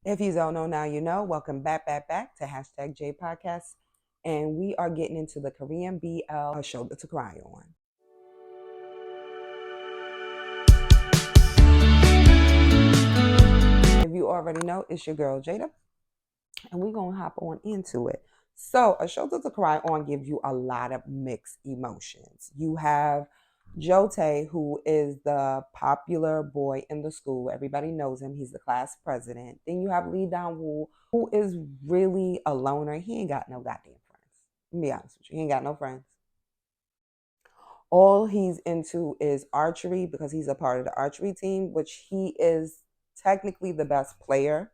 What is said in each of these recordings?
If you don't know, now you know. Welcome back to hashtag J Podcast. And we are getting into the Korean BL shoulder to cry on. If you already know, it's your girl Jada. And we're going to hop on into it. So, a shoulder to cry on gives you a lot of mixed emotions. You have Jotae, who is the popular boy in the school. Everybody knows him. He's the class president. Then you have Lee Dong-woo, who is really a loner. He ain't got no goddamn friends. Let me be honest with you. He ain't got no friends. All he's into is archery because he's a part of the archery team, which he is technically the best player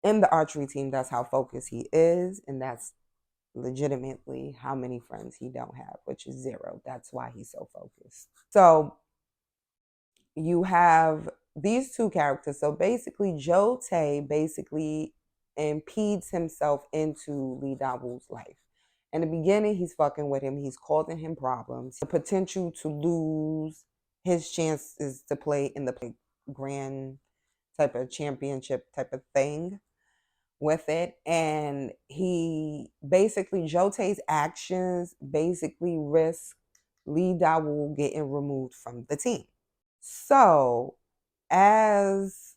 in the archery team. That's how focused he is, and that's legitimately how many friends he don't have, which is zero. That's why he's so focused. So you have these two characters. So basically, Joe Tae basically impedes himself into Lee Da-woo's life. In the beginning, he's fucking with him. He's causing him problems. The potential to lose his chances to play in the grand type of championship type of thing with it. And he basically, Jotae's actions basically risk Lee Da-woo getting removed from the team. So as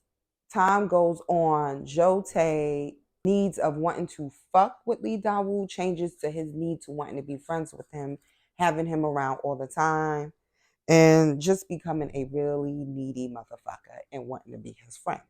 time goes on, Jotae needs of wanting to fuck with Lee Da-woo changes to his need to wanting to be friends with him, having him around all the time, and just becoming a really needy motherfucker and wanting to be his friend.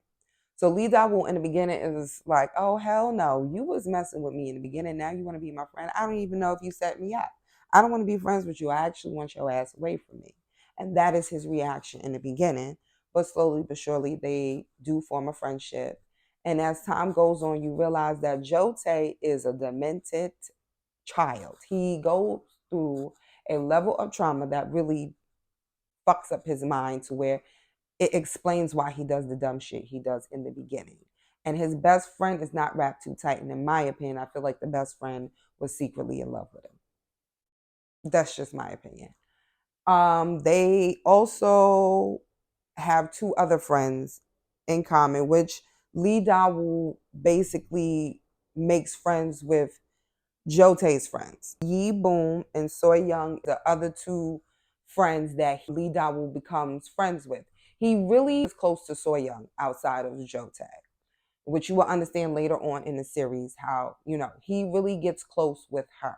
So Lee Da-woo in the beginning is like, oh, hell no. You was messing with me in the beginning. Now you want to be my friend. I don't even know if you set me up. I don't want to be friends with you. I actually want your ass away from me. And that is his reaction in the beginning. But slowly but surely, they do form a friendship. And as time goes on, you realize that Jotae is a demented child. He goes through a level of trauma that really fucks up his mind to where it explains why he does the dumb shit he does in the beginning. And his best friend is not wrapped too tight. And in my opinion, I feel like the best friend was secretly in love with him. That's just my opinion. They also have two other friends in common, which Lee Da-woo basically makes friends with Jotae's friends. Yi Boom and Soy Young, the other two friends that Lee Da-woo becomes friends with. He really is close to Soy Young outside of Jotae, which you will understand later on in the series how, he really gets close with her.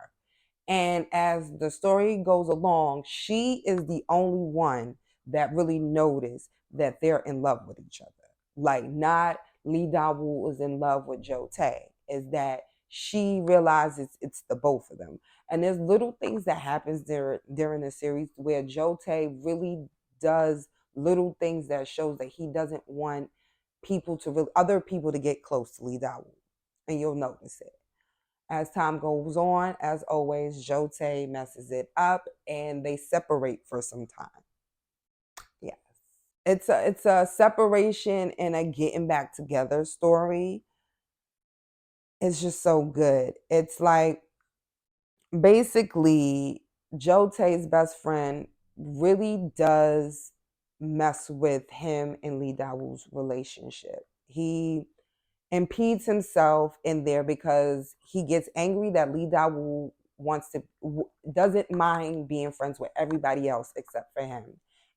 And as the story goes along, she is the only one that really noticed that they're in love with each other. Like, not Lee Da-woo is in love with Jotae, is that she realizes it's the both of them. And there's little things that happens during the series where Jotae really does little things that shows that he doesn't want other people to get close to Lee Da-woo. And you'll notice it. As time goes on, as always, Jotae messes it up and they separate for some time. Yes. It's a separation and a getting back together story. It's just so good. It's like basically Jotae's best friend really does mess with him and Lee Da-woo's relationship. He impedes himself in there because he gets angry that Lee Da-woo doesn't mind being friends with everybody else except for him.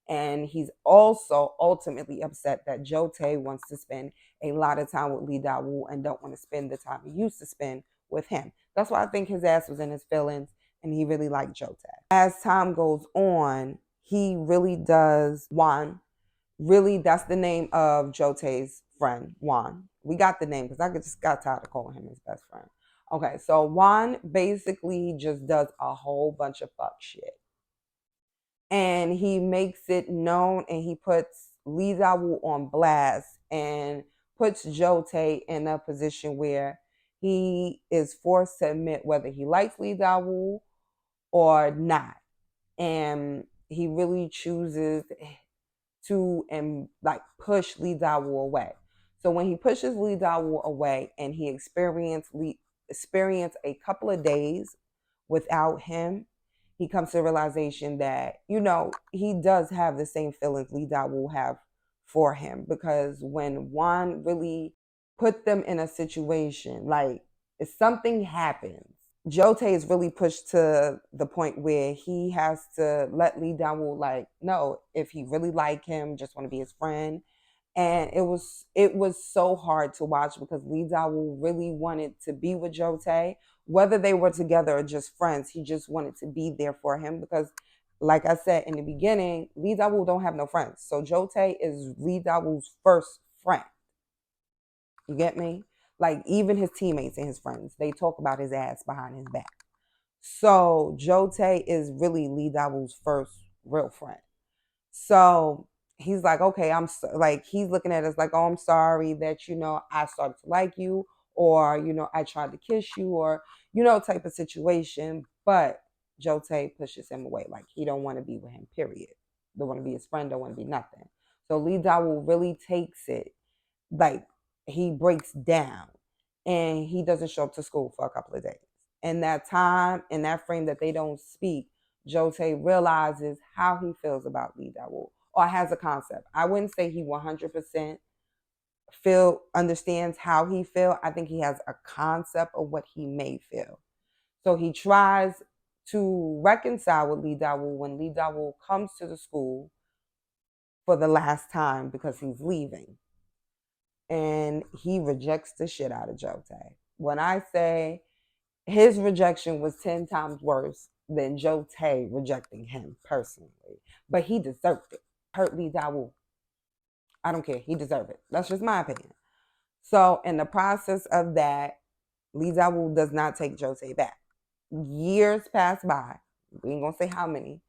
And he's also ultimately upset that Jotae wants to spend a lot of time with Lee Da-woo and don't want to spend the time he used to spend with him. That's why I think his ass was in his feelings and he really liked Jotae. As time goes on, he really does Juan. Really, that's the name of Jotae's friend, Juan. We got the name because I just got tired of calling him his best friend. Okay, so Juan basically just does a whole bunch of fuck shit. And he makes it known and he puts Lee Da-woo on blast and puts Jotae in a position where he is forced to admit whether he likes Lee Da-woo or not. And he really chooses to push Lee Da-woo away. So when he pushes Lee Da-woo away and he experienced a couple of days without him, he comes to the realization that, he does have the same feelings Lee Da-woo have for him. Because when Juan really put them in a situation. Like, if something happens, Jotae is really pushed to the point where he has to let Lee Dawoo, like, no, if he really like him, just want to be his friend. And it was so hard to watch because Lee Dawoo really wanted to be with Jotae, whether they were together or just friends. He just wanted to be there for him because, like I said in the beginning, Lee Dawoo don't have no friends. So Jotae is Lee Dawoo's first friend. You get me? Like, even his teammates and his friends, they talk about his ass behind his back. So Jotae is really Lee Dawoo's first real friend. So he's like, okay, like, he's looking at us like, oh, I'm sorry that, I started to like you, or, I tried to kiss you, or, type of situation. But Jotae pushes him away. Like, he don't want to be with him, period. Don't want to be his friend, don't want to be nothing. So Lee Dawoo really takes it, like, he breaks down and he doesn't show up to school for a couple of days. In that time, in that frame that they don't speak, Jotae realizes how he feels about Lee Dawoo, or has a concept. I wouldn't say he 100% understands how he feel. I think he has a concept of what he may feel. So he tries to reconcile with Lee Dawoo when Lee Dawoo comes to the school for the last time because he's leaving. And he rejects the shit out of Jotae. When I say his rejection was 10 times worse than Jotae rejecting him personally. But he deserved it. Hurt Lee Dawoo. I don't care. He deserved it. That's just my opinion. So in the process of that, Lee Dawoo does not take Jotae back. Years pass by. We ain't gonna say how many,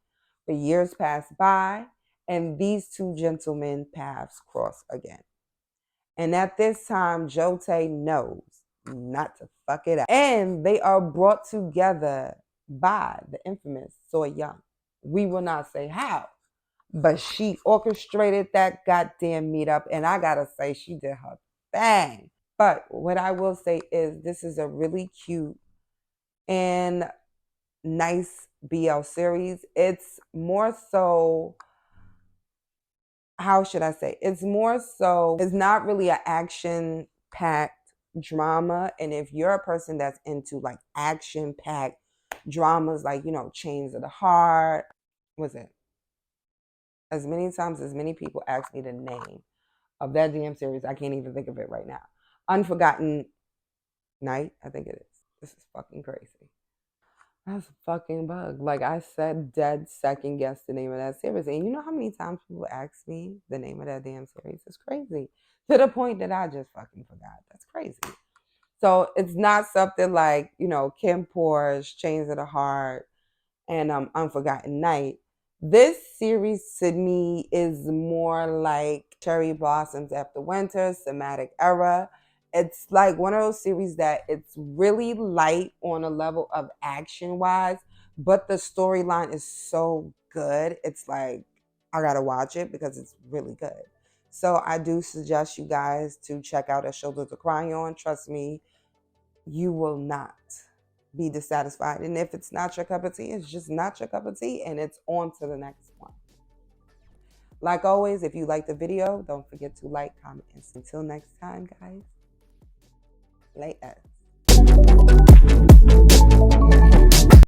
but years pass by, and these two gentlemen paths cross again. And at this time, Jotae knows not to fuck it up. And they are brought together by the infamous Soy Young. We will not say how, but she orchestrated that goddamn meetup. And I gotta say, she did her thing. But what I will say is this is a really cute and nice BL series. It's more so, how should I say? It's more so, it's not really an action-packed drama. And if you're a person that's into like action-packed dramas, like, Chains of the Heart, what's it? As many times as many people ask me the name of that damn series, I can't even think of it right now. Unforgotten Night, I think it is. This is fucking crazy. That's a fucking bug. Like, I said, dead second guess the name of that series. And you know how many times people ask me the name of that damn series? It's crazy. To the point that I just fucking forgot. That's crazy. So it's not something like, Kim Porsche, Chains of the Heart, and Unforgotten Night. This series to me is more like Cherry Blossoms After Winter, Somatic Era. It's like one of those series that it's really light on a level of action-wise, but the storyline is so good. It's like, I gotta watch it because it's really good. So I do suggest you guys to check out A Shoulder to Cry On. Trust me, you will not be dissatisfied. And if it's not your cup of tea, it's just not your cup of tea, and it's on to the next one. Like always, if you like the video, don't forget to like, comment, and until next time, guys. Later.